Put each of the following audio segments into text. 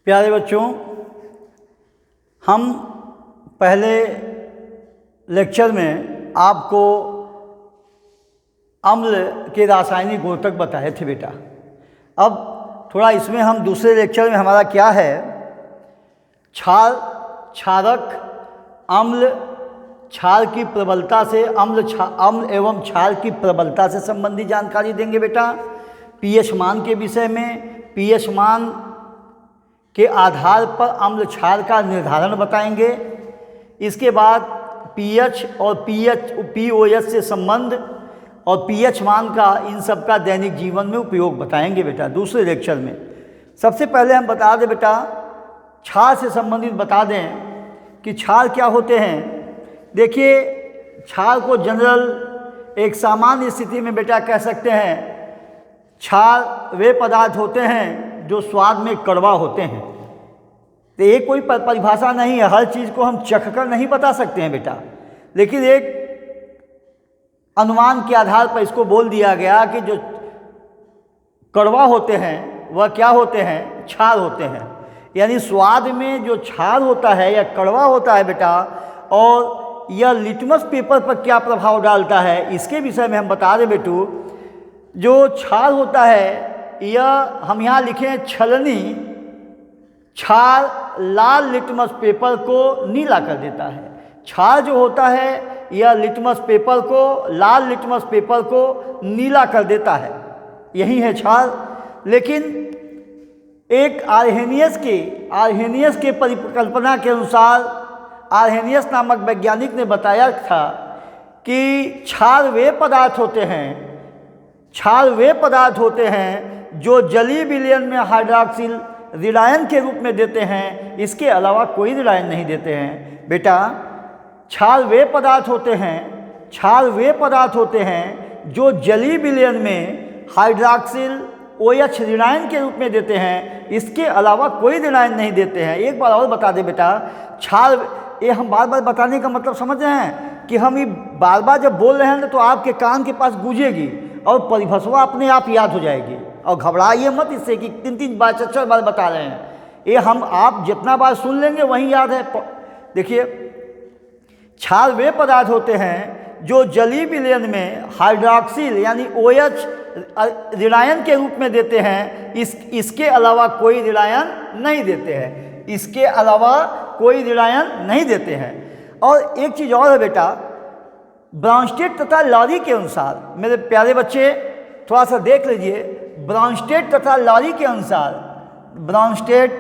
प्यारे बच्चों, हम पहले लेक्चर में आपको अम्ल के रासायनिक गुण तक बताए थे बेटा। अब थोड़ा इसमें हम दूसरे लेक्चर में हमारा क्या है, क्षार, क्षारक, अम्ल, क्षार की प्रबलता से अम्ल एवं क्षार की प्रबलता से संबंधित जानकारी देंगे बेटा। पीएच मान के विषय में पीएच मान के आधार पर अम्ल क्षार का निर्धारण बताएंगे। इसके बाद पीएच और पीओएच से संबंध और पीएच मान का, इन सब का दैनिक जीवन में उपयोग बताएंगे बेटा दूसरे लेक्चर में। सबसे पहले हम बता दें बेटा, क्षार से संबंधित बता दें कि क्षार क्या होते हैं। देखिए, क्षार को जनरल एक सामान्य स्थिति में बेटा कह सकते हैं, क्षार वे पदार्थ होते हैं जो स्वाद में कड़वा होते हैं। तो ये कोई परिभाषा नहीं है, हर चीज़ को हम चख कर नहीं बता सकते हैं बेटा, लेकिन एक अनुमान के आधार पर इसको बोल दिया गया कि जो कड़वा होते हैं वह क्या होते हैं, क्षार होते हैं। यानी स्वाद में जो क्षार होता है या कड़वा होता है बेटा, और यह लिटमस पेपर पर क्या प्रभाव डालता है, इसके विषय में हम बता दें बेटू। जो क्षार होता है, यह हम यहाँ लिखें छलनी, क्षार लाल लिटमस पेपर को नीला कर देता है। क्षार जो होता है यह लिटमस पेपर को, लाल लिटमस पेपर को नीला कर देता है, यही है क्षार। लेकिन एक आर्हेनियस के परिकल्पना के अनुसार, आर्हेनियस नामक वैज्ञानिक ने बताया था कि क्षार वे पदार्थ होते हैं जो जलीय विलयन में हाइड्रॉक्सिल ऋणायन के रूप में देते हैं, इसके अलावा कोई ऋणायन नहीं देते हैं बेटा। क्षार वे पदार्थ होते हैं जो जलीय विलयन में हाइड्रॉक्सिल OH ऋणायन के रूप में देते हैं, इसके अलावा कोई ऋणायन नहीं देते हैं। एक बार और बता दें बेटा, क्षार, ये हम बार बार बताने का मतलब समझ रहे हैं कि हम ये बार बार जब बोल रहे हैं ना तो आपके कान के पास गूंजेगी और परिभाषा अपने आप याद हो जाएगी। और घबराइए मत इससे कि 3-3 बार 4-4 बार बता रहे हैं, ये हम आप जितना बार सुन लेंगे वहीं याद है। देखिए, क्षार वे पदार्थ होते हैं जो जलीय विलयन में हाइड्रॉक्सिल यानी OH ऋणायन के रूप में देते हैं, इसके अलावा कोई ऋणायन नहीं देते हैं। और एक चीज़ और है बेटा, ब्राउनस्टेड तथा लॉरी के अनुसार, मेरे प्यारे बच्चे थोड़ा सा देख लीजिए, ब्राउनस्टेड तथा लॉरी के अनुसार, ब्राउनस्टेड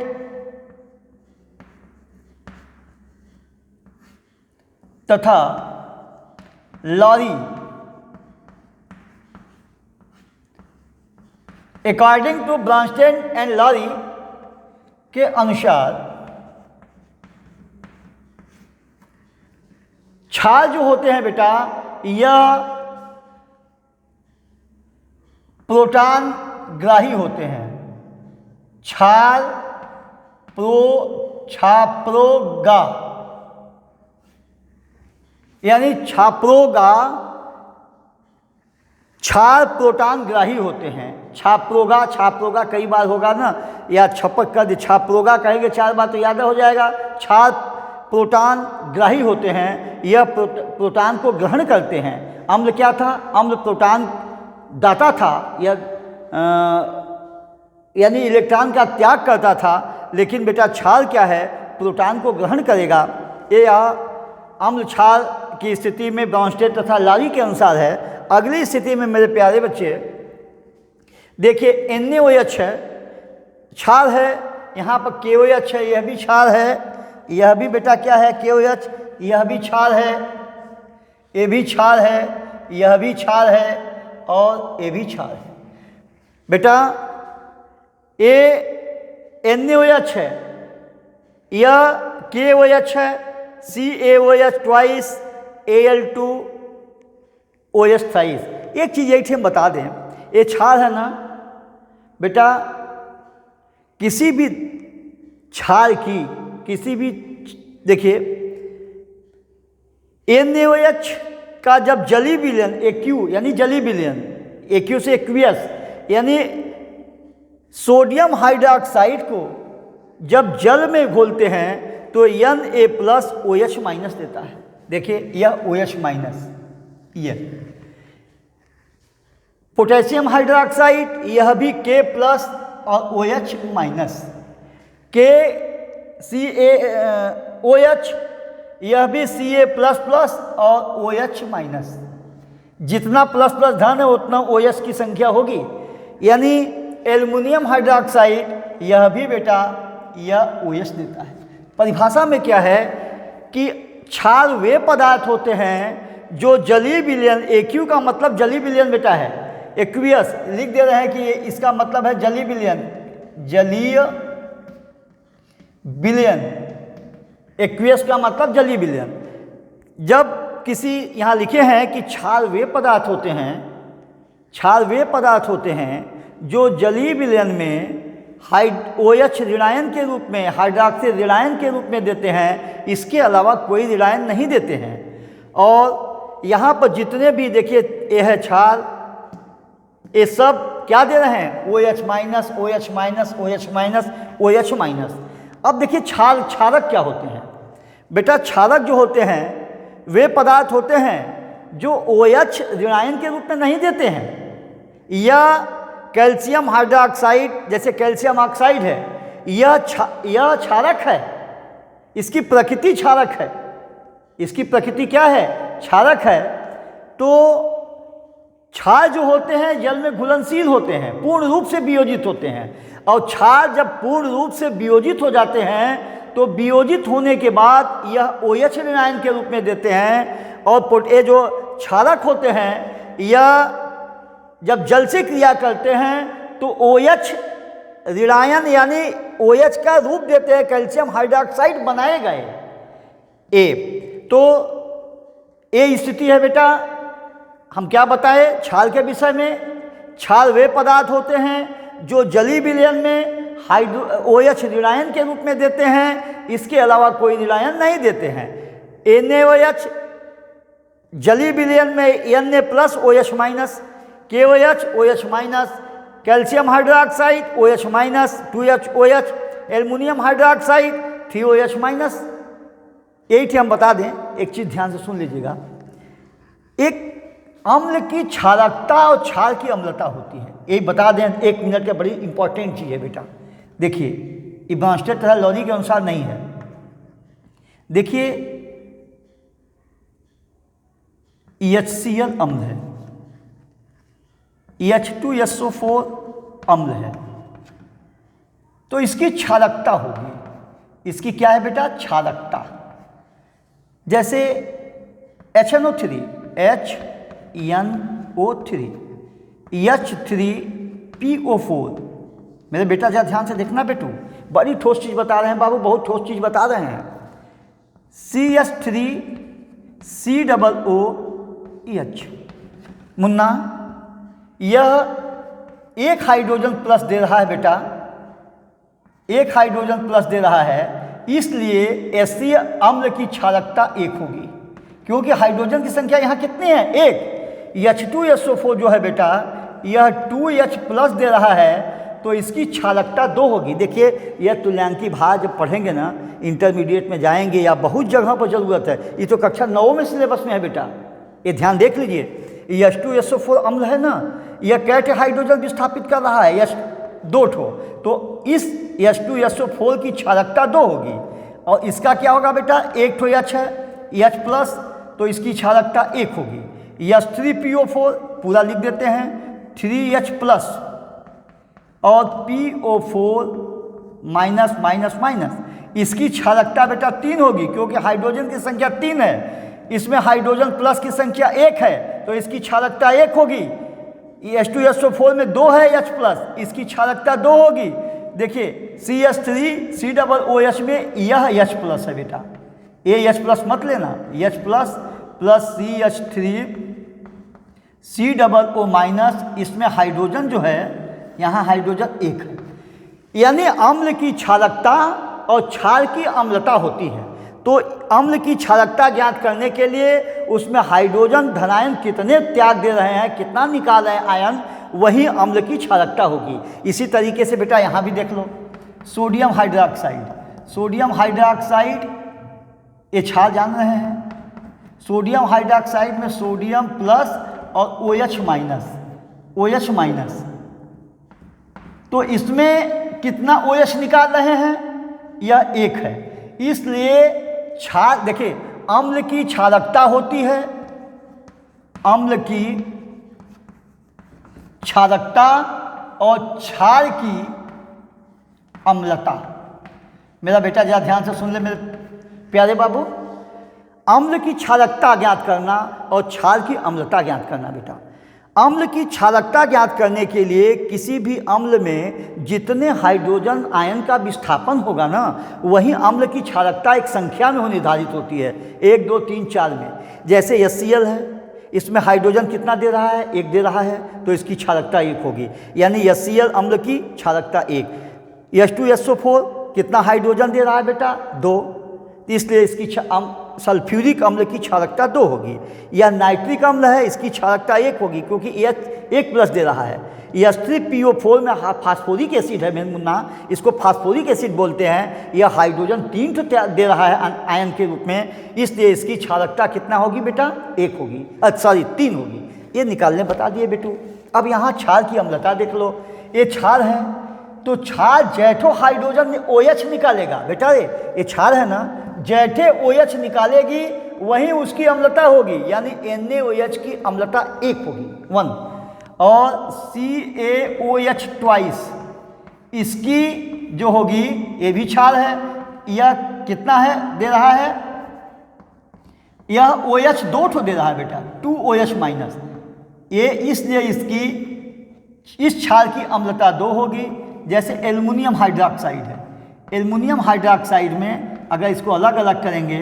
तथा Lowry, according to Bronsted and Lowry के अनुसार, क्षार जो होते हैं बेटा, यह प्रोटॉन ग्राही होते हैं। क्षाप्रोगा यानी क्षाप्रोगा, क्षार प्रोटॉन ग्राही होते हैं। छाप्रोगा कई बार होगा ना, या छपक कर छाप्रोगा कहेंगे 4 बार तो याद हो जाएगा। क्षार प्रोटॉन ग्राही होते हैं, यह प्रोटॉन को ग्रहण करते हैं। अम्ल क्या था, अम्ल प्रोटॉन दाता था, यानी इलेक्ट्रॉन का त्याग करता था। लेकिन बेटा क्षार क्या है, प्रोटॉन को ग्रहण करेगा। ये अम्ल क्षार की स्थिति में ब्राउनस्टेड तथा लॉरी के अनुसार है। अगली स्थिति में मेरे प्यारे बच्चे देखिए, NaOH है, क्षार है, यहाँ पर KOH है, यह भी क्षार है, यह भी बेटा क्या है, KOH, यह भी क्षार है, ये भी क्षार है, यह भी क्षार है और ये भी क्षार है बेटा। ये NaOH है, यह KOH है, CaOH ट्वाइस, Al2OH थ्राइस। एक चीज़ एक हम बता दें, ये क्षार है ना बेटा, किसी भी क्षार की, किसी भी, देखिए NaOH का जब जलीय विलयन, AQ यानी जलीय विलयन, एक्यू से एक्वियस, यानी सोडियम हाइड्रोक्साइड को जब जल में घोलते हैं तो Na+OH- देता है। देखिए यह OH-, यह पोटेशियम हाइड्रोक्साइड यह भी K+ और OH-, KCaOH यह भी Ca++ और OH-। जितना प्लस प्लस धन है उतना OH की संख्या होगी। यानी एल्युमिनियम हाइड्रोक्साइड यह भी बेटा यह OH देता है। परिभाषा में क्या है कि क्षार वे पदार्थ होते हैं जो जलीय विलयन, AQ का मतलब जलीय विलयन बेटा है, एक्वियस लिख दे रहे हैं कि इसका मतलब है जलीय विलयन, जलीय विलयन, एक्वियस का मतलब जलीय विलयन। जब किसी यहाँ लिखे हैं कि क्षार वे पदार्थ होते हैं, क्षार वे पदार्थ होते हैं जो जलीय विलयन में OH ऋणायन के रूप में, हाइड्रोक्सी ऋणायन के रूप में देते हैं, इसके अलावा कोई ऋणायन नहीं देते हैं। और यहाँ पर जितने भी देखिए ये है क्षार, ये सब क्या दे रहे हैं, OH-, OH-, OH-, OH-। अब देखिए क्षारक क्या होते हैं बेटा। क्षारक जो होते हैं वे पदार्थ होते हैं जो OH ऋणायन के रूप में नहीं देते हैं। या कैल्शियम हाइड्रोक्साइड, जैसे कैल्शियम ऑक्साइड है, यह क्षारक है, इसकी प्रकृति क्षारक है, इसकी प्रकृति क्या है, क्षारक है। तो क्षार जो होते हैं जल में घुलनशील होते हैं, पूर्ण रूप से वियोजित होते हैं। और क्षार जब पूर्ण रूप से वियोजित हो जाते हैं तो वियोजित होने के बाद यह OH ऋणायन के रूप में देते हैं। और ये जो क्षारक होते हैं यह जब जल से क्रिया करते हैं तो OH ऋणायन यानी OH का रूप देते हैं, कैल्शियम हाइड्रोक्साइड बनाए गए ए। तो ये स्थिति है बेटा। हम क्या बताएं क्षार के विषय में। क्षार वे पदार्थ होते हैं जो जलीय विलयन में OH ऋणायन के रूप में देते हैं, इसके अलावा कोई ऋणायन नहीं देते हैं। NaOH जलीय विलयन में Na+OH-, KOH OH-, calcium hydroxide OH-, 2HOH, aluminium hydroxide 3OH-। यही हम बता दें, एक चीज़ ध्यान से सुन लीजिएगा। एक अम्ल की क्षारकता और क्षार की अम्लता होती है, यही बता दें, 1 मिनट का बड़ी इंपॉर्टेंट चीज़ है बेटा। देखिए ये ब्रांस्टेड लॉजी के अनुसार नहीं है। देखिए HCl अम्ल है, H2SO4 अम्ल है, तो इसकी क्षारकता होगी। इसकी क्या है बेटा, क्षारकता। जैसे HNO3 H3PO4। मेरे बेटा जरा ध्यान से देखना बेटू, बड़ी ठोस चीज़ बता रहे हैं बाबू, बहुत ठोस चीज़ बता रहे हैं। CH3COOH। मुन्ना यह एक हाइड्रोजन प्लस दे रहा है बेटा, एक हाइड्रोजन प्लस दे रहा है, इसलिए एसिय अम्ल की क्षारकता 1 होगी, क्योंकि हाइड्रोजन की संख्या यहाँ कितनी है, 1। H2SO4 जो है बेटा यह 2H+ दे रहा है, तो इसकी क्षारकता 2 होगी। देखिए यह तुल्यांकी भार जब पढ़ेंगे ना, इंटरमीडिएट में जाएंगे या बहुत जगह पर ज़रूरत है, ये तो कक्षा 9 में सिलेबस में है बेटा, ये ध्यान देख लीजिए। ये H2SO4 अम्ल है ना, यह कैट हाइड्रोजन विस्थापित कर रहा है, H2 ठो, तो इस H2SO4 की क्षारकता 2 होगी। और इसका क्या होगा बेटा, 1 ठो H है, H+, तो इसकी क्षारकता 1 होगी। H3PO4 पूरा लिख देते हैं, 3H+ और PO4-, इसकी क्षारकता बेटा 3 होगी, क्योंकि हाइड्रोजन की संख्या 3 है, इसमें हाइड्रोजन प्लस की संख्या 1 है, तो इसकी क्षारकता 1 होगी। H2SO4 में 2 है H+, इसकी क्षारकता 2 होगी। देखिए CH3COOH में यह H+ है बेटा, ये H+ मत लेना, H+ प्लस CH3COO-, इसमें हाइड्रोजन जो है यहाँ हाइड्रोजन 1 है। यानी अम्ल की क्षारकता और क्षार की अम्लता होती है। तो अम्ल की क्षारकता ज्ञात करने के लिए उसमें हाइड्रोजन धनायन कितने त्याग दे रहे हैं, कितना निकाल रहे हैं आयन, वही अम्ल की क्षारकता होगी। इसी तरीके से बेटा यहाँ भी देख लो, सोडियम हाइड्रोक्साइड, सोडियम हाइड्रोक्साइड ये क्षार जान रहे हैं। सोडियम हाइड्रोक्साइड में सोडियम प्लस और OH माइनस, OH माइनस, तो इसमें कितना OH निकाल रहे हैं, यह 1 है। इसलिए क्षार देखिए, अम्ल की क्षारकता होती है, अम्ल की क्षारकता और क्षार की अम्लता। मेरा बेटा जरा ध्यान से सुन ले मेरे प्यारे बाबू, अम्ल की क्षारकता ज्ञात करना और क्षार की अम्लता ज्ञात करना। बेटा अम्ल की क्षारकता ज्ञात करने के लिए किसी भी अम्ल में जितने हाइड्रोजन आयन का विस्थापन होगा ना, वही अम्ल की क्षारकता एक संख्या में निर्धारित होती है, 1 2 3 4 में। जैसे HCl है, इसमें हाइड्रोजन कितना दे रहा है, 1 दे रहा है, तो इसकी क्षारकता 1 होगी, यानी HCl अम्ल की क्षारकता 1। H2SO4 कितना हाइड्रोजन दे रहा है बेटा, 2, इसलिए इसकी सल्फ्यूरिक अम्ल की क्षारकता 2 होगी। यह नाइट्रिक अम्ल है, इसकी क्षारकता 1 होगी क्योंकि H 1 प्लस दे रहा है। H3PO4 में फास्फोरिक एसिड है मेरे मुन्ना, इसको फास्फोरिक एसिड बोलते हैं। यह हाइड्रोजन 3 दे रहा है आयन के रूप में, इसलिए इसकी क्षारकता कितना होगी बेटा, 1 होगी, सॉरी 3 होगी। ये निकालने बता दिए बेटू। अब यहाँ क्षार की अम्लता देख लो, ये क्षार है तो क्षार जैठो हाइड्रोजन में OH निकालेगा बेटा, ये क्षार है ना, जैठे OH निकालेगी वहीं उसकी अम्लता होगी, यानी NaOH की अम्लता 1 होगी, 1। और CaOH ट्वाइस इसकी जो होगी, ये भी क्षार है, यह कितना है दे रहा है, यह OH 2 ठो दे रहा है बेटा, 2OH माइनस, ये इसलिए इसकी इस क्षार की अम्लता 2 होगी। जैसे एल्युमिनियम हाइड्रोक्साइड है, एल्युमिनियम हाइड्रोक्साइड में अगर इसको अलग अलग करेंगे,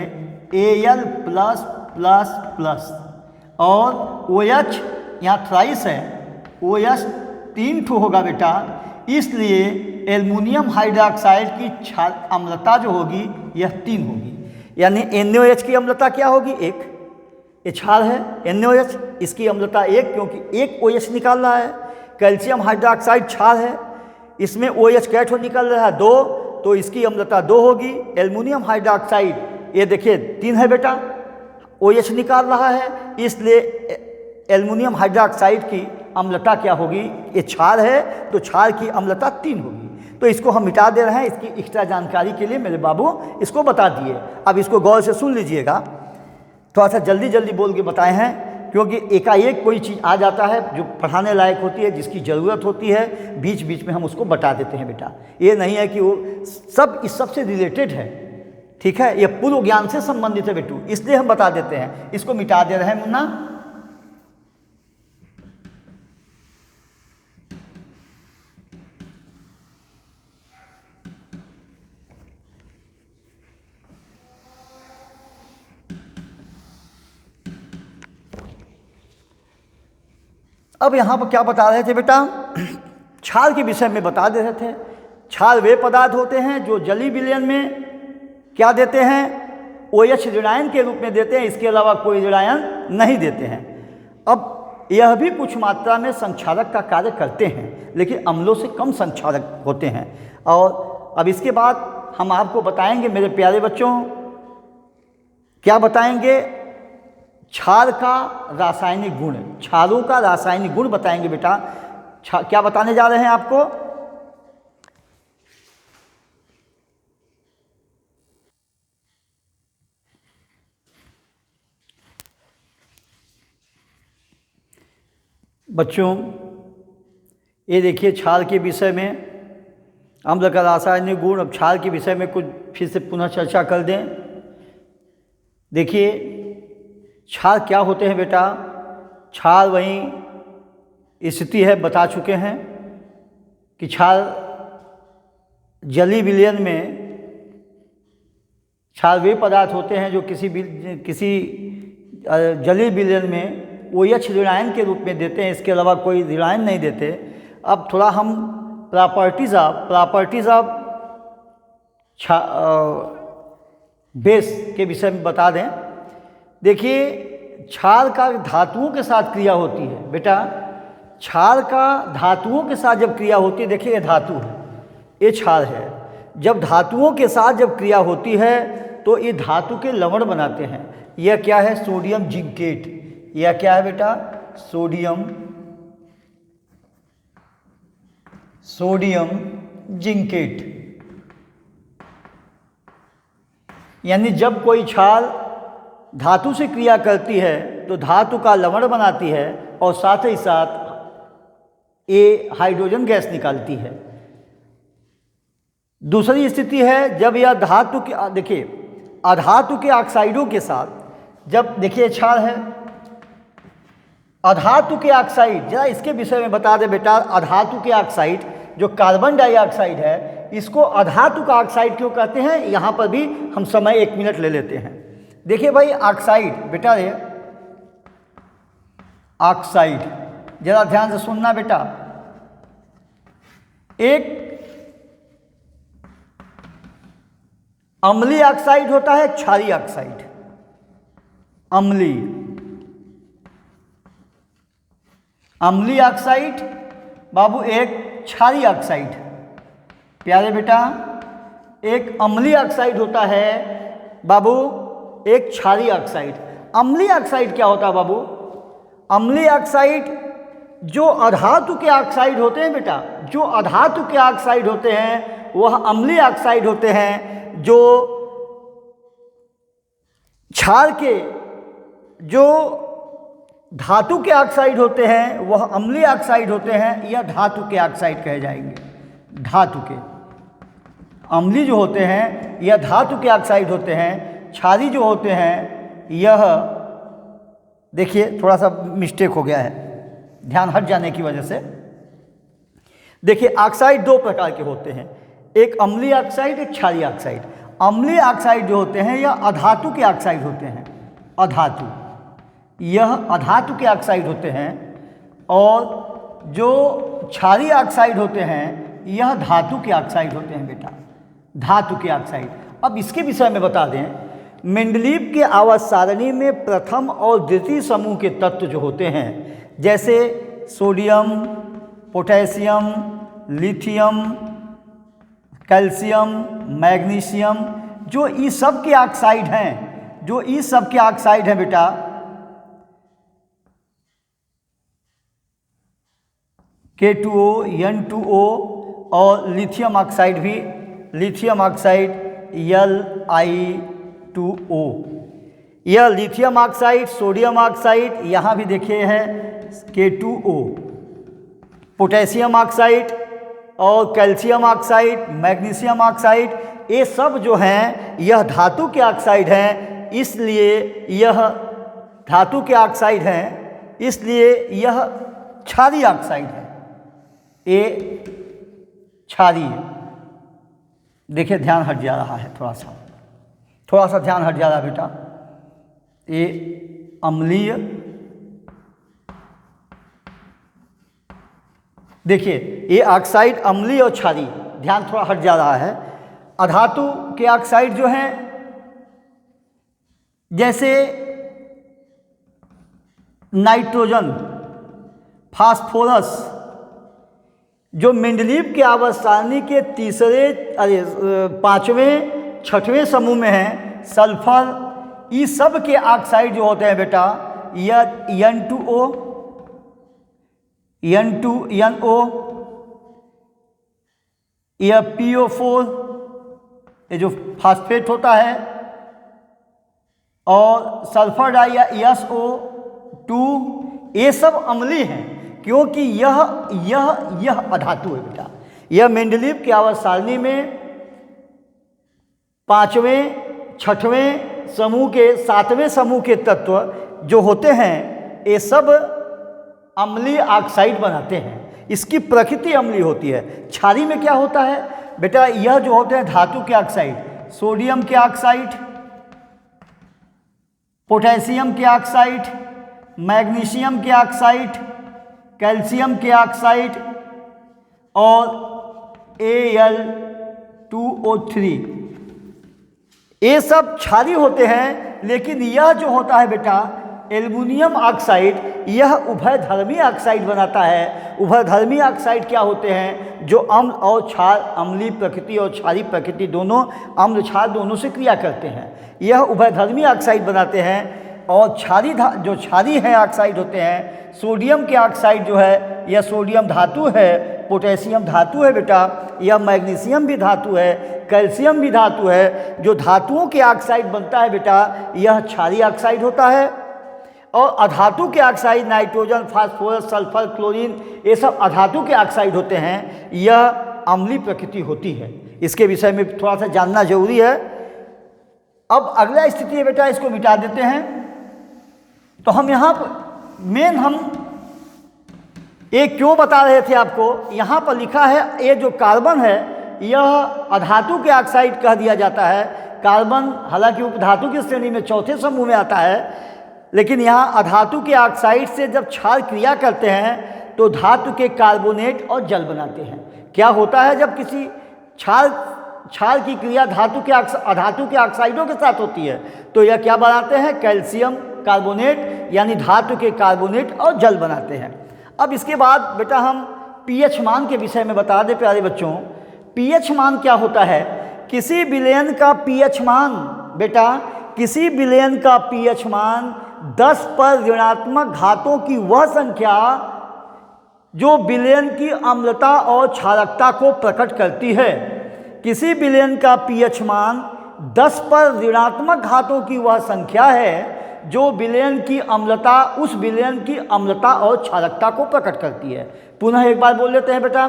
Al प्लस प्लस प्लस और OH यहाँ थ्राइस है, OH 3 ठो होगा बेटा, इसलिए एल्युमिनियम हाइड्रोक्साइड की अम्लता जो होगी यह 3 होगी, यानी NaOH की अम्लता क्या होगी, 1। ये क्षार है NaOH, इसकी अम्लता 1 क्योंकि 1 OH निकाल रहा है। कैल्शियम हाइड्रोक्साइड क्षार है, इसमें OH कैठो निकल रहा है 2, तो इसकी अम्लता 2 होगी। एल्युमिनियम हाइड्रोक्साइड ये देखिए 3 है बेटा, OH निकाल रहा है, इसलिए एल्युमिनियम हाइड्रोक्साइड की अम्लता क्या होगी, ये क्षार है तो क्षार की अम्लता 3 होगी। तो इसको हम मिटा दे रहे हैं, इसकी एक्स्ट्रा जानकारी के लिए मेरे बाबू इसको बता दिए। अब इसको गौर से सुन लीजिएगा, थोड़ा सा जल्दी जल्दी बोल के बताए हैं, क्योंकि एकाएक कोई चीज़ आ जाता है जो पढ़ाने लायक होती है, जिसकी ज़रूरत होती है, बीच बीच में हम उसको बता देते हैं बेटा। ये नहीं है कि वो सब इस सब से रिलेटेड है, ठीक है, ये पूर्व ज्ञान से संबंधित है बेटू, इसलिए हम बता देते हैं। इसको मिटा दे रहे हैं मुन्ना। अब यहाँ पर क्या बता रहे थे बेटा, क्षार के विषय में बता दे रहे थे। क्षार वे पदार्थ होते हैं जो जलीय विलयन में क्या देते हैं, OH ऋणायन के रूप में देते हैं, इसके अलावा कोई ऋणायन नहीं देते हैं। अब यह भी कुछ मात्रा में संक्षारक का कार्य करते हैं, लेकिन अम्लों से कम संक्षारक होते हैं। और अब इसके बाद हम आपको बताएंगे मेरे प्यारे बच्चों, क्या बताएंगे, क्षार का रासायनिक गुण, क्षारों का रासायनिक गुण बताएंगे बेटा। क्या बताने जा रहे हैं आपको, बच्चों ये देखिए क्षार के विषय में, अम्ल का रासायनिक गुण। अब क्षार के विषय में कुछ फिर से पुनः चर्चा कर दें। देखिए क्षार क्या होते हैं बेटा, क्षार वही स्थिति है, बता चुके हैं कि क्षार जलीय विलयन में क्षार वे पदार्थ होते हैं जो किसी जलीय विलयन में OH ऋणायन के रूप में देते हैं, इसके अलावा कोई ऋणायन नहीं देते। अब थोड़ा हम प्रॉपर्टीज़ ऑफ बेस के विषय में बता दें। देखिए क्षार का धातुओं के साथ क्रिया होती है बेटा, क्षार का धातुओं के साथ जब क्रिया होती है, देखिए ये धातु है, ये क्षार है, जब धातुओं के साथ जब क्रिया होती है तो ये धातु के लवण बनाते हैं। यह क्या है? Sodium zincate. यह क्या है बेटा? Sodium zincate. यानी जब कोई क्षार धातु से क्रिया करती है तो धातु का लवण बनाती है और साथ ही साथ ये हाइड्रोजन गैस निकालती है। दूसरी स्थिति है जब यह धातु के, देखिए अधातु के ऑक्साइडों के साथ जब, देखिए क्षार है, अधातु के ऑक्साइड, जरा इसके विषय में बता दे बेटा। अधातु के ऑक्साइड जो कार्बन डाइऑक्साइड है, इसको अधातु का ऑक्साइड क्यों कहते हैं? यहाँ पर भी हम समय 1 मिनट ले लेते हैं। देखिए भाई ऑक्साइड बेटा, ये ऑक्साइड जरा ध्यान से सुनना बेटा। एक अम्लीय ऑक्साइड होता है, क्षारीय ऑक्साइड। अम्लीय ऑक्साइड बाबू, एक क्षारीय ऑक्साइड। प्यारे बेटा, एक अम्लीय ऑक्साइड होता है बाबू, एक क्षारीय ऑक्साइड। अम्लीय ऑक्साइड क्या होता है बाबू? अम्लीय ऑक्साइड जो अधातु के ऑक्साइड होते हैं बेटा, जो अधातु के ऑक्साइड होते हैं वह अम्लीय ऑक्साइड होते हैं। जो क्षार के जो धातु के ऑक्साइड होते हैं वह अम्लीय ऑक्साइड होते हैं, या धातु के ऑक्साइड कहे जाएंगे। धातु के अम्लीय जो होते हैं यह धातु के ऑक्साइड होते हैं। क्षारीय जो होते हैं यह, देखिए थोड़ा सा मिस्टेक हो गया है, ध्यान हट जाने की वजह से। देखिए ऑक्साइड 2 प्रकार के होते हैं, एक अम्लीय ऑक्साइड, एक क्षारीय ऑक्साइड। अम्लीय ऑक्साइड जो होते हैं यह अधातु के ऑक्साइड होते हैं, अधातु, यह अधातु के ऑक्साइड होते हैं। और जो क्षारीय ऑक्साइड होते हैं यह धातु के ऑक्साइड होते हैं बेटा, धातु के ऑक्साइड। अब इसके विषय में बता दें, मेंडलीव के आवर्त सारणी में प्रथम और द्वितीय समूह के तत्व जो होते हैं, जैसे sodium, potassium, lithium, calcium, magnesium, जो ई सब के ऑक्साइड हैं, जो ई सब के ऑक्साइड हैं बेटा, K2O, N2O और लिथियम ऑक्साइड भी, लिथियम ऑक्साइड Li2O। यह लिथियम ऑक्साइड, सोडियम ऑक्साइड, यहाँ भी देखिए है K2O, पोटेशियम ऑक्साइड और कैल्शियम ऑक्साइड, मैग्नीशियम ऑक्साइड, ये सब जो हैं यह धातु के ऑक्साइड हैं, इसलिए यह धातु के ऑक्साइड हैं, इसलिए यह क्षारीय ऑक्साइड है, ये क्षारीय। देखिए ध्यान हट जा रहा है, थोड़ा सा ध्यान हट जा रहा है बेटा। ये अम्लीय, देखिए ये ऑक्साइड अम्लीय और क्षारीय, ध्यान थोड़ा हट जा रहा है। अधातु के ऑक्साइड जो हैं, जैसे नाइट्रोजन, फास्फोरस, जो मेंडलीव के आवर्त सारणी के तीसरे, 5वें 6वें समूह में हैं, सल्फर, ये सब के ऑक्साइड जो होते हैं बेटा, यह N2O, N2NO, यह PO4, ये जो फास्फेट होता है, और सल्फर डाई SO2, ये सब अम्लीय हैं, क्योंकि यह अधातु है बेटा। यह मेंडलीव के आवर्त सारणी में 5वें 6वें समूह के 7वें समूह के तत्व जो होते हैं, ये सब अम्लीय ऑक्साइड बनाते हैं। इसकी प्रकृति अम्लीय होती है। क्षारीय में क्या होता है बेटा? यह जो होते हैं धातु के ऑक्साइड, सोडियम के ऑक्साइड, पोटेशियम के ऑक्साइड, मैग्नीशियम के ऑक्साइड, कैल्शियम के ऑक्साइड और Al2O3, ये सब क्षारीय होते हैं, लेकिन यह जो होता है बेटा एल्युमिनियम ऑक्साइड, यह उभयधर्मी ऑक्साइड बनाता है। उभयधर्मी ऑक्साइड क्या होते हैं? जो अम्ल और क्षार, अम्लीय प्रकृति और क्षारीय प्रकृति दोनों, अम्ल क्षार दोनों से क्रिया करते हैं, यह उभयधर्मी ऑक्साइड बनाते हैं। और जो क्षारीय है ऑक्साइड होते हैं, सोडियम के ऑक्साइड जो है यह सोडियम धातु है, पोटेशियम धातु है बेटा, यह मैग्नीशियम भी धातु है, कैल्शियम भी धातु है। जो धातुओं के ऑक्साइड बनता है बेटा यह क्षारीय ऑक्साइड होता है। और अधातु के oxide nitrogen, phosphorus, sulphur, chlorine, ये सब अधातु के ऑक्साइड होते हैं, यह अम्लीय प्रकृति होती है। इसके विषय में थोड़ा सा जानना जरूरी है। अब अगला स्थिति है बेटा, इसको मिटा देते हैं। तो हम यहाँ पर मेन हम ये क्यों बता रहे थे आपको, यहाँ पर लिखा है ये जो कार्बन है यह अधातु के ऑक्साइड कह दिया जाता है। कार्बन हालांकि उपधातु की श्रेणी में चौथे समूह में आता है, लेकिन यहाँ अधातु के ऑक्साइड से जब क्षार क्रिया करते हैं तो धातु के कार्बोनेट और जल बनाते हैं। क्या होता है जब किसी क्षार की क्रिया अधातु के ऑक्साइडों के साथ होती है तो यह क्या बनाते हैं? कैल्शियम कार्बोनेट, यानी धातु के कार्बोनेट और जल बनाते हैं। अब इसके बाद बेटा हम पीएच मान के विषय में बता दें प्यारे बच्चों। पीएच मान क्या होता है? किसी विलयन का पीएच मान बेटा, किसी विलयन का पीएच मान 10 पर ऋणात्मक घातों की वह संख्या जो विलयन की अम्लता और क्षारकता को प्रकट करती है। किसी विलयन का पीएच मान 10 पर ऋणात्मक घातों की वह संख्या है जो विलयन की अम्लता, उस विलयन की अम्लता और क्षारकता को प्रकट करती है। पुनः एक बार बोल लेते हैं बेटा,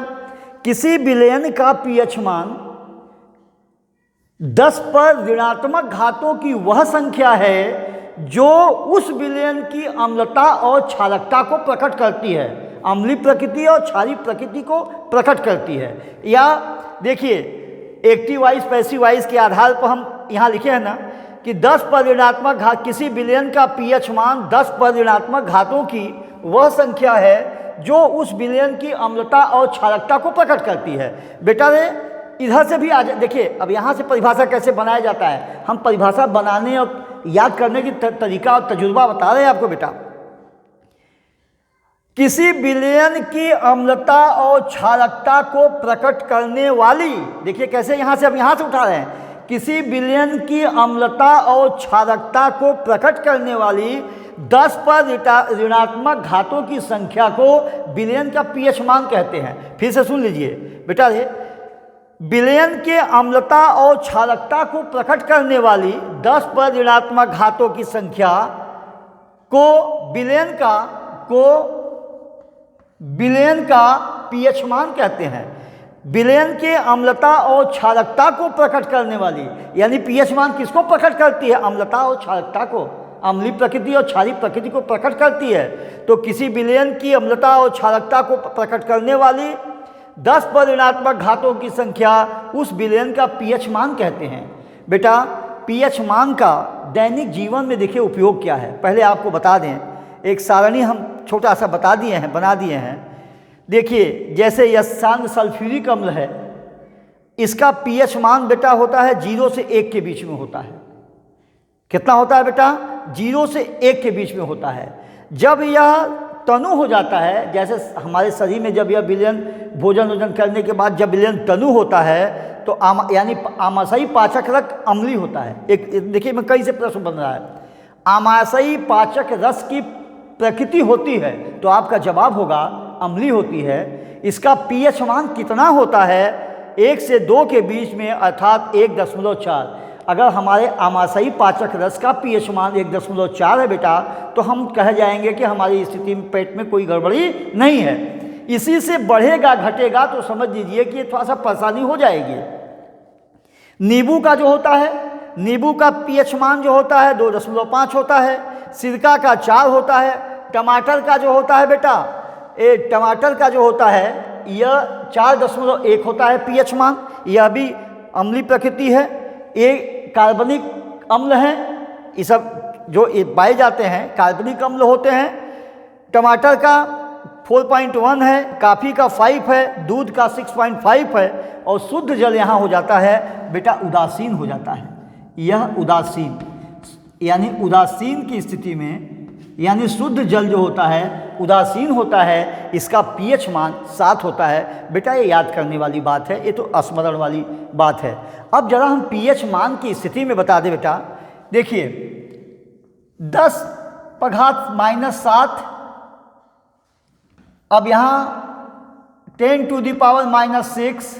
किसी विलयन का पीएच मान 10 पर ऋणात्मक घातों की वह संख्या है जो उस विलयन की अम्लता और क्षारकता को प्रकट करती है, अम्लीय प्रकृति और क्षारीय प्रकृति को प्रकट करती है। या देखिए एक्टिव वाइज पैसिव वाइज के आधार पर हम यहाँ लिखे हैं ना कि 10 पर ऋणात्मक घात, किसी विलयन का पीएच मान 10 पर ऋणात्मक घातों की वह संख्या है जो उस विलयन की अम्लता और क्षारकता को प्रकट करती है। बेटा रे इधर से भी आ जाए, देखिए अब यहाँ से परिभाषा कैसे बनाया जाता है, हम परिभाषा बनाने और याद करने की तरीका और तजुर्बा बता रहे हैं आपको बेटा। किसी विलयन की अम्लता और क्षारकता को प्रकट करने वाली, देखिए कैसे यहाँ से, अब यहाँ से उठा रहे हैं, किसी विलयन की अम्लता और क्षारकता को प्रकट करने वाली 10 पर ऋणात्मक घातों की संख्या को विलयन का पीएच मान कहते हैं। फिर से सुन लीजिए बेटा, विलयन के अम्लता और क्षारकता को प्रकट करने वाली 10 पर ऋणात्मक घातों की संख्या को विलयन का पीएच मान कहते हैं। विलयन के अम्लता और क्षारकता को प्रकट करने वाली, यानी पीएच मान किसको प्रकट करती है? अम्लता और क्षारकता को, अम्लीय प्रकृति और क्षारीय प्रकृति को प्रकट करती है। तो किसी विलयन की अम्लता और क्षारकता को प्रकट करने वाली 10 पर ऋणात्मक घातों की संख्या उस विलयन का पीएच मान कहते हैं। बेटा पीएच मान का दैनिक जीवन में देखिए उपयोग क्या है, पहले आपको बता दें, एक सारणी हम छोटा सा बना दिए हैं। देखिए जैसे यशांत सल्फ्यूरिक अम्ल है, इसका पीएच मान बेटा होता है 0 से 1 के बीच में होता है। कितना होता है बेटा? 0 से 1 के बीच में होता है। जब यह तनु हो जाता है, जैसे हमारे शरीर में जब यह विलयन भोजन करने के बाद जब विलयन तनु होता है तो यानी आमाशयी पाचक रस अम्लीय होता है। एक देखिए मैं कहीं से प्रश्न बन रहा है, आमाशयी पाचक रस की प्रकृति होती है, तो आपका जवाब होगा अम्लीय होती है। इसका पीएच मान कितना होता है? 1 से 2 के बीच में, अर्थात 1.4। अगर हमारे आमाशयी पाचक रस का पीएच मान 1.4 है बेटा, तो हम कह जाएंगे कि हमारी स्थिति में पेट में कोई गड़बड़ी नहीं है। इसी से बढ़ेगा घटेगा तो समझ लीजिए कि थोड़ा सा परेशानी हो जाएगी। नींबू का जो होता है, नींबू का पीएच मान जो होता है 2.5 होता है, सिरका का 4 होता है, टमाटर का जो होता है बेटा, टमाटर का जो होता है यह 4.1 होता है पीएच मान, यह भी अम्लीय प्रकृति है। ये कार्बनिक अम्ल हैं, ये सब जो पाए जाते हैं कार्बनिक अम्ल होते हैं। टमाटर का 4.1 है, कॉफ़ी का 5 है, दूध का 6.5 है, और शुद्ध जल यहाँ हो जाता है बेटा उदासीन हो जाता है। यह उदासीन, यानी उदासीन की स्थिति में, यानी शुद्ध जल जो होता है उदासीन होता है, इसका पीएच मान 7 होता है। बेटा ये याद करने वाली बात है, ये तो स्मरण वाली बात है। अब जरा हम पीएच मान की स्थिति में बता दें बेटा। देखिए 10 पघात -7, अब यहाँ 10 to the power -6,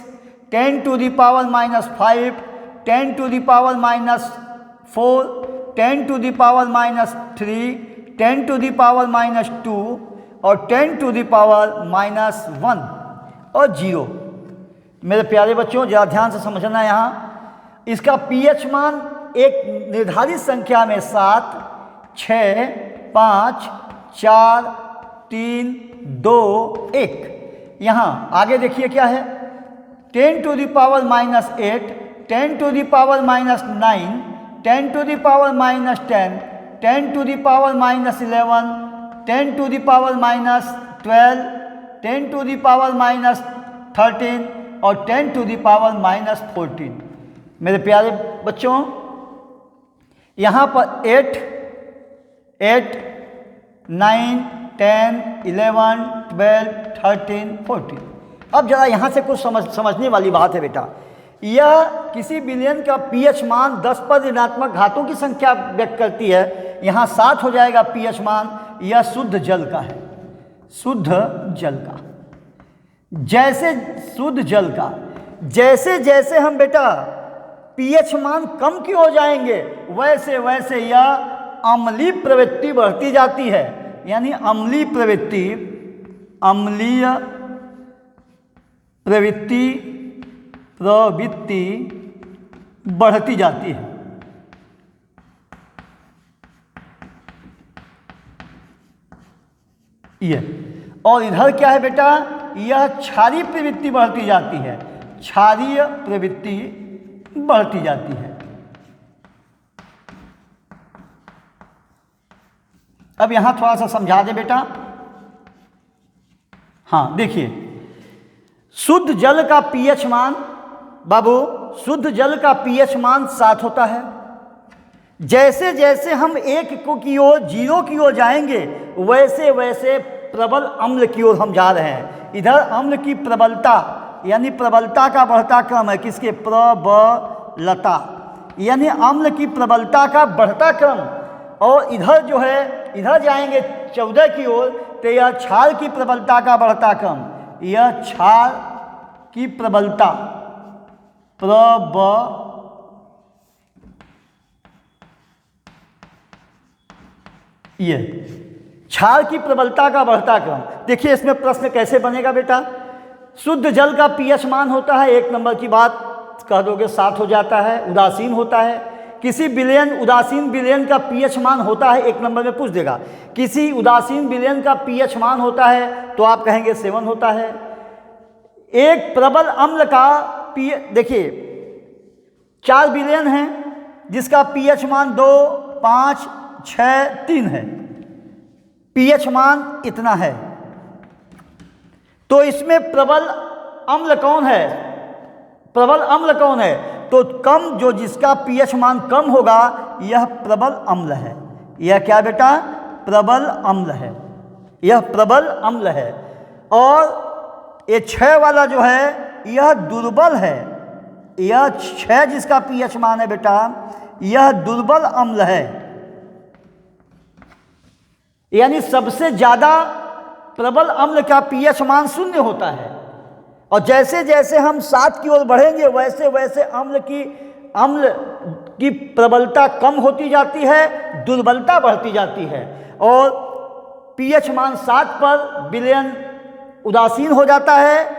10 to the power -5, 10 to the power -4, 10 to the power -3, 10 to the power -2 और 10 to the power -1 और 0। मेरे प्यारे बच्चों जरा ध्यान से समझना, यहाँ इसका पीएच मान एक निर्धारित संख्या में 7, 6, 5, 4, 3, 2, 1। यहाँ आगे देखिए क्या है, 10 to the power -8, 10 to the power -9, 10 to the power -10, 10 to the power -11, 10 to the power -12, 10 to the power -13 और 10 to the power -14। मेरे प्यारे बच्चों यहाँ पर 8, 9, 10, 11, 12, 13, 14। अब जरा यहाँ से कुछ समझने वाली बात है बेटा। यह किसी बिलियन का पीएच मान 10 पर ऋणात्मक घातों की संख्या व्यक्त करती है। यहाँ 7 हो जाएगा पीएच मान। यह शुद्ध जल का है, शुद्ध जल का। जैसे शुद्ध जल का जैसे जैसे हम बेटा पीएच मान कम की हो जाएंगे वैसे वैसे यह अम्लीय प्रवृत्ति बढ़ती जाती है, यानी अम्लीय प्रवृत्ति बढ़ती जाती है। ये और इधर क्या है बेटा, यह क्षारीय प्रवृत्ति बढ़ती जाती है, क्षारीय प्रवृत्ति बढ़ती जाती है। अब यहां थोड़ा सा समझा दे बेटा। हाँ देखिए, शुद्ध जल का पीएच मान बाबू, शुद्ध जल का पीएच मान 7 होता है। जैसे जैसे हम 1 की ओर 0 की ओर जाएंगे वैसे वैसे प्रबल अम्ल की ओर हम जा रहे हैं। इधर अम्ल की प्रबलता यानी प्रबलता का बढ़ता क्रम है, किसके, प्रबलता यानी अम्ल की प्रबलता का बढ़ता क्रम। और इधर जो है, इधर जाएंगे 14 की ओर तो यह क्षार की प्रबलता का बढ़ता क्रम, यह क्षार की प्रबलता ये क्षार की प्रबलता का बढ़ता क्रम। देखिए इसमें प्रश्न कैसे बनेगा बेटा। शुद्ध जल का पीएच मान होता है, 1 नंबर की बात कह दोगे 7 हो जाता है, उदासीन होता है। किसी विलयन उदासीन विलयन का पीएच मान होता है, 1 नंबर में पूछ देगा, किसी उदासीन विलयन का पीएच मान होता है तो आप कहेंगे 7 होता है। एक प्रबल अम्ल का देखिए 4 विलयन है जिसका पीएच मान 2, 5, 6, 3 है, पीएच मान इतना है। तो इसमें प्रबल अम्ल कौन है, प्रबल अम्ल कौन है, तो कम जो जिसका पीएच मान कम होगा यह प्रबल अम्ल है। यह क्या बेटा, प्रबल अम्ल है, यह प्रबल अम्ल है। और ये 6 वाला जो है यह दुर्बल है, यह 6 जिसका पीएच मान है बेटा यह दुर्बल अम्ल है, यानी सबसे ज़्यादा प्रबल अम्ल का पीएच मान 0 होता है। और जैसे जैसे हम 7 की ओर बढ़ेंगे वैसे वैसे अम्ल की प्रबलता कम होती जाती है, दुर्बलता बढ़ती जाती है और पीएच मान 7 पर विलयन उदासीन हो जाता है।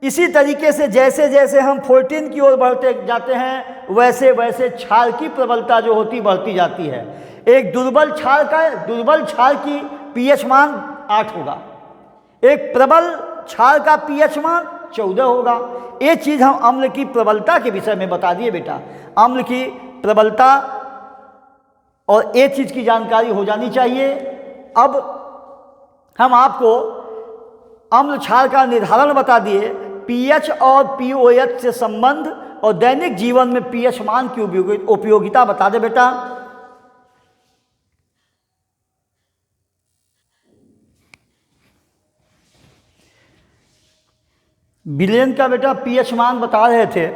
इसी तरीके से जैसे जैसे हम 14 की ओर बढ़ते जाते हैं वैसे वैसे क्षार की प्रबलता जो होती बढ़ती जाती है। एक दुर्बल क्षार की पीएच मान 8 होगा, एक प्रबल क्षार का पीएच मान 14 होगा। ये चीज़ हम अम्ल की प्रबलता के विषय में बता दिए बेटा, अम्ल की प्रबलता और ये चीज़ की जानकारी हो जानी चाहिए। अब हम आपको अम्ल क्षार का निर्धारण बता दिए, पीएच और पीओएच से संबंध और दैनिक जीवन में पीएच मान की उपयोगिता बता दे बेटा। विलेन का बेटा पीएच मान बता रहे थे।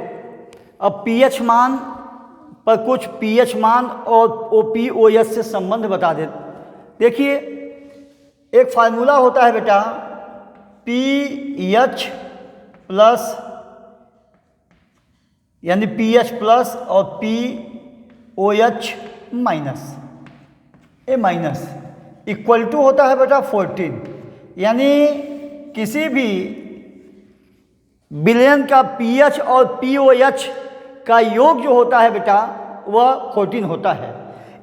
अब पीएच मान पर कुछ पीएच मान और ओपीओएच से संबंध बता दे। देखिए एक फार्मूला होता है बेटा, पीएच प्लस यानी पीएच प्लस और pOH minus, A minus equal to होता है बेटा 14। यानी किसी भी विलेन का पीएच और पीओएच का योग जो होता है बेटा वह 14 होता है।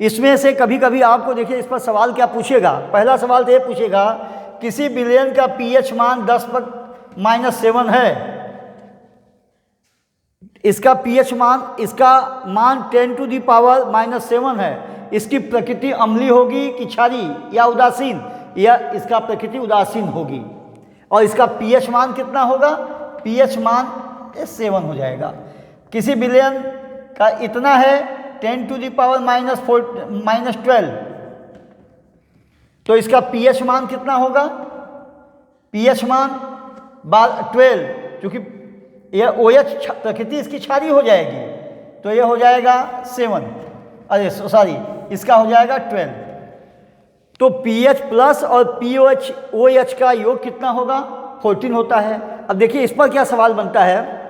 इसमें से कभी कभी आपको देखिए इस पर सवाल क्या पूछेगा। पहला सवाल तो ये पूछेगा किसी विलेन का पीएच मान 10⁻⁻7 है, इसका पीएच मान, इसका मान 10⁻⁻7 है, इसकी प्रकृति अम्लीय होगी कि क्षारीय या उदासीन, या इसका प्रकृति उदासीन होगी, और इसका पीएच मान कितना होगा, पीएच मान 7 हो जाएगा। किसी विलेन का इतना है 10⁻⁻12, तो इसका पीएच मान कितना होगा, पीएच मान 12, क्योंकि यह OH प्रकृति इसकी क्षारीय हो जाएगी, तो यह हो जाएगा 7, अरे सॉरी इसका हो जाएगा 12। तो पीएच प्लस और OH का योग कितना होगा, 14 होता है। अब देखिए इस पर क्या सवाल बनता है,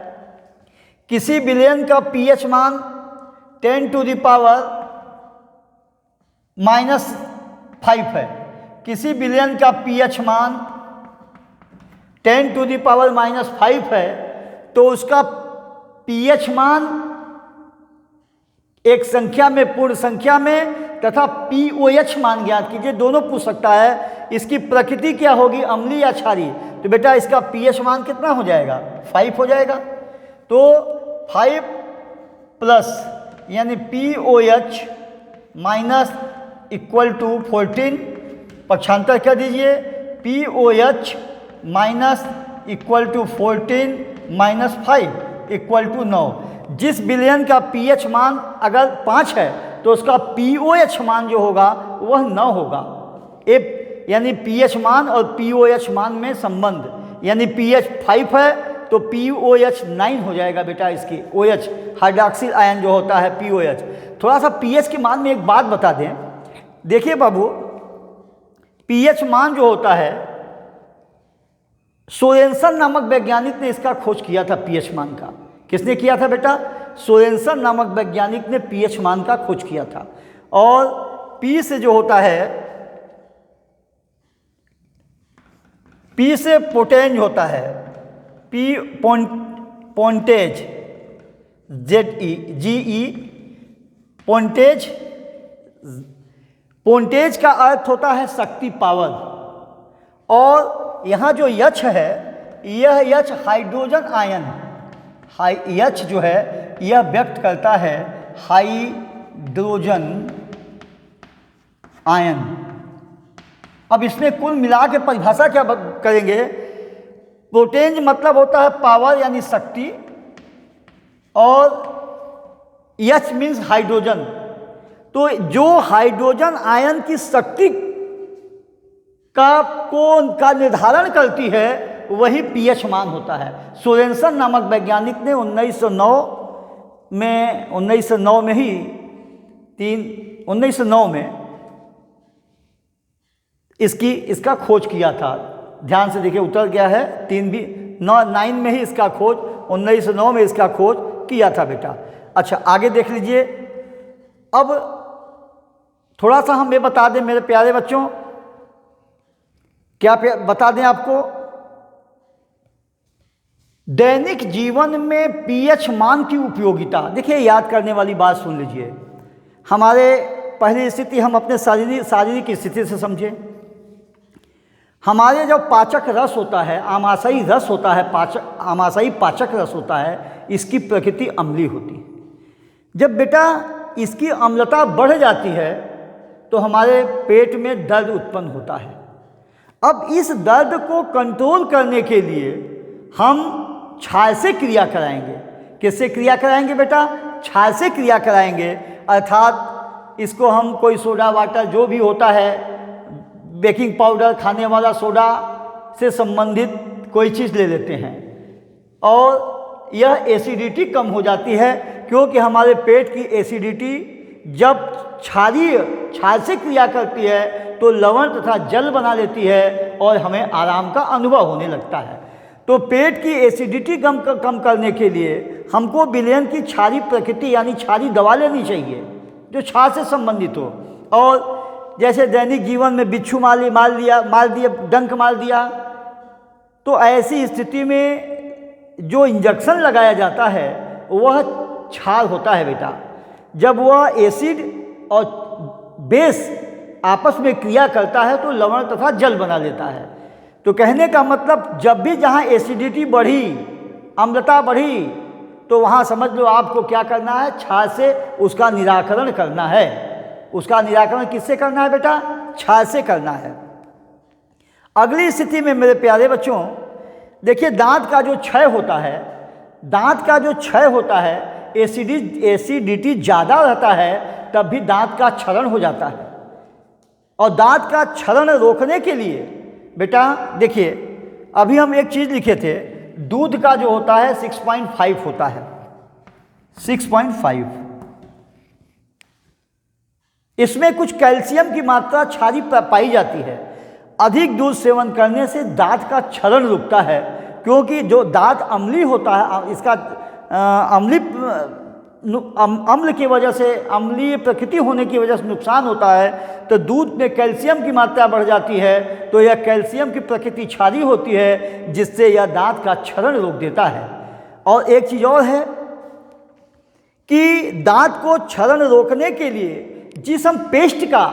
किसी विलेन का पीएच मान 10⁻⁻5 है, किसी विलेन का पीएच मान 10⁻⁻5 है, तो उसका पीएच मान एक संख्या में, पूर्ण संख्या में, तथा पीओएच मान ज्ञात कीजिए। दोनों पूछ सकता है। इसकी प्रकृति क्या होगी, अम्लीय या क्षारीय, तो बेटा इसका पीएच मान कितना हो जाएगा, 5 हो जाएगा। तो 5 प्लस यानी पीओएच माइनस इक्वल टू 14, पक्षांतर कर दीजिए, pOH minus equal to 14 minus 5 equal to 9। जिस विलेन का पीएच मान अगर 5 है तो उसका पीओएच मान जो होगा वह 9 होगा। यानी पीएच मान और पीओएच मान में संबंध, यानी पीएच 5 है तो पीओएच 9 हो जाएगा बेटा। इसकी OH हाइड्रॉक्सिल आयन जो होता है पीओएच। थोड़ा सा पीएच के मान में एक बात बता दें। देखिए बाबू, पीएच मान जो होता है, सोरेनसन नामक वैज्ञानिक ने इसका खोज किया था पीएच मान का। किसने किया था बेटा, सोरेनसन नामक वैज्ञानिक ने पीएच मान का खोज किया था। और पी से जो होता है, पी से पोटेंज होता है, पी पोंटेज ZEGE पोंटेज। पोंटेज का अर्थ होता है शक्ति, पावर। और यहाँ जो यच है, यह यच हाइड्रोजन आयन, यच जो है यह व्यक्त करता है हाइड्रोजन आयन। अब इसमें कुल मिला के परिभाषा क्या करेंगे, पोटेंज मतलब होता है पावर यानी शक्ति, और एच मीन्स हाइड्रोजन। तो जो हाइड्रोजन आयन की शक्ति का निर्धारण करती है वही पीएच मान होता है। सोरेनसन नामक वैज्ञानिक ने 1909 में इसका खोज किया था। ध्यान से देखिए, उत्तर क्या है, 9 में ही इसका खोज, 1909 में इसका खोज किया था बेटा। अच्छा आगे देख लीजिए। अब थोड़ा सा हम ये बता दें मेरे प्यारे बच्चों, क्या बता दें आपको, दैनिक जीवन में पीएच मान की उपयोगिता। देखिए याद करने वाली बात सुन लीजिए। हमारे पहली स्थिति हम अपने शारीरिक स्थिति से समझें। हमारे जो पाचक रस होता है, आमाशयी रस होता है, आमाशयी पाचक रस होता है, इसकी प्रकृति अम्लीय होती है। जब बेटा इसकी अम्लता बढ़ जाती है तो हमारे पेट में दर्द उत्पन्न होता है। अब इस दर्द को कंट्रोल करने के लिए हम क्षार से क्रिया कराएंगे। किससे क्रिया कराएंगे बेटा? क्षार से क्रिया कराएंगे। अर्थात इसको हम कोई सोडा वाटर जो भी होता है, बेकिंग पाउडर, खाने वाला सोडा से संबंधित कोई चीज़ ले लेते हैं और यह एसिडिटी कम हो जाती है, क्योंकि हमारे पेट की एसिडिटी जब क्षार से क्रिया करती है तो लवण तथा जल बना लेती है और हमें आराम का अनुभव होने लगता है। तो पेट की एसिडिटी कम करने के लिए हमको विलयन की क्षारीय प्रकृति यानी क्षारीय दवा लेनी चाहिए जो क्षार से संबंधित हो। और जैसे दैनिक जीवन में बिच्छू मार दिया, डंक मार दिया, तो ऐसी स्थिति में जो इंजेक्शन लगाया जाता है वह क्षार होता है बेटा। जब वह एसिड और बेस आपस में क्रिया करता है तो लवण तथा जल बना लेता है। तो कहने का मतलब जब भी जहाँ एसिडिटी बढ़ी, अम्लता बढ़ी, तो वहाँ समझ लो आपको क्या करना है, क्षार से उसका निराकरण करना है। उसका निराकरण किससे करना है बेटा? क्षार से करना है। अगली स्थिति में मेरे प्यारे बच्चों देखिए, दांत का जो क्षय होता है, एसिडिटी ज़्यादा रहता है तब भी दांत का क्षरण हो जाता है। और दांत का क्षरण रोकने के लिए बेटा देखिए, अभी हम एक चीज़ लिखे थे, दूध का जो होता है 6.5 होता है, 6.5। इसमें कुछ कैल्शियम की मात्रा क्षारीय पाई जाती है। अधिक दूध सेवन करने से दांत का क्षरण रुकता है, क्योंकि जो दांत अम्लीय होता है, इसका अम्ल की वजह से, अम्लीय प्रकृति होने की वजह से नुकसान होता है। तो दूध में कैल्शियम की मात्रा बढ़ जाती है, तो यह कैल्शियम की प्रकृति क्षारीय होती है, जिससे यह दांत का क्षरण रोक देता है। और एक चीज़ और है कि दांत को क्षरण रोकने के लिए जिस हम पेस्ट का,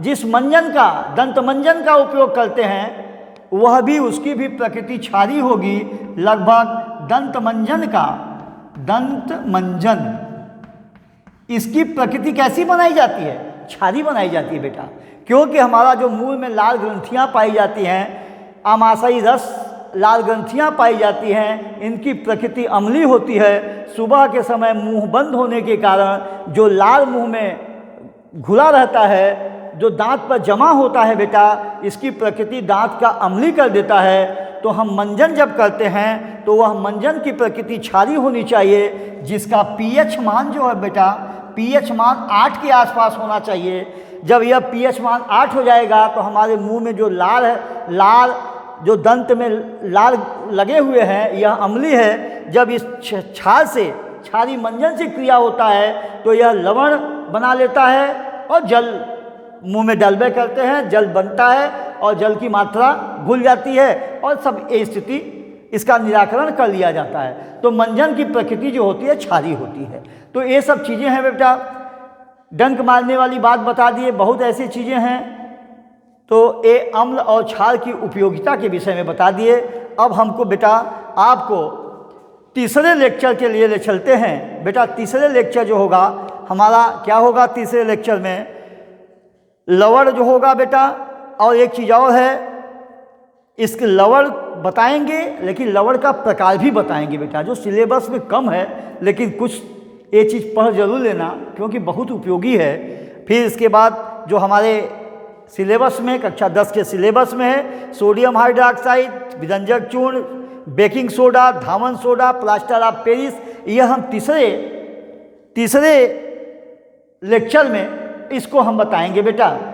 जिस मंजन का, दंत मंजन का उपयोग करते हैं, वह भी, उसकी भी प्रकृति क्षारीय होगी। लगभग दंत मंजन इसकी प्रकृति कैसी बनाई जाती है? क्षारीय बनाई जाती है बेटा, क्योंकि हमारा जो मुंह में लाल ग्रंथियां पाई जाती हैं, आमाशयी रस लाल ग्रंथियां पाई जाती हैं, इनकी प्रकृति अम्लीय होती है। सुबह के समय मुंह बंद होने के कारण जो लाल मुंह में घुला रहता है, जो दांत पर जमा होता है बेटा, इसकी प्रकृति दांत का अम्लीय कर देता है। तो हम मंजन जब करते हैं तो वह मंजन की प्रकृति क्षारीय होनी चाहिए, जिसका पीएच मान जो है बेटा, पीएच मान 8 के आसपास होना चाहिए। जब यह पीएच मान 8 हो जाएगा तो हमारे मुंह में जो लाल जो दंत में लाल लगे हुए हैं, यह अम्लीय है। जब इस क्षारीय मंजन से क्रिया होता है तो यह लवण बना लेता है और जल मुंह में डलबे करते हैं, जल बनता है और जल की मात्रा घुल जाती है और सब स्थिति इसका निराकरण कर लिया जाता है। तो मंजन की प्रकृति जो होती है क्षारीय होती है। तो ये सब चीज़ें हैं बेटा, डंक मारने वाली बात बता दिए, बहुत ऐसी चीज़ें हैं। तो ये अम्ल और क्षार की उपयोगिता के विषय में बता दिए। अब हमको बेटा आपको तीसरे लेक्चर के लिए ले चलते हैं। बेटा तीसरे लेक्चर जो होगा हमारा क्या होगा? तीसरे लेक्चर में लवण जो होगा बेटा, और एक चीज़ और है, इसके लवण बताएंगे, लेकिन लवण का प्रकार भी बताएंगे बेटा, जो सिलेबस में कम है, लेकिन कुछ ये चीज़ पढ़ जरूर लेना क्योंकि बहुत उपयोगी है। फिर इसके बाद जो हमारे सिलेबस में, कक्षा 10 के सिलेबस में है, सोडियम हाइड्रोक्साइड, विरंजक चूर्ण, baking soda, Dhawan soda, plaster of Paris, यह हम तीसरे लेक्चर में इसको हम बताएंगे बेटा।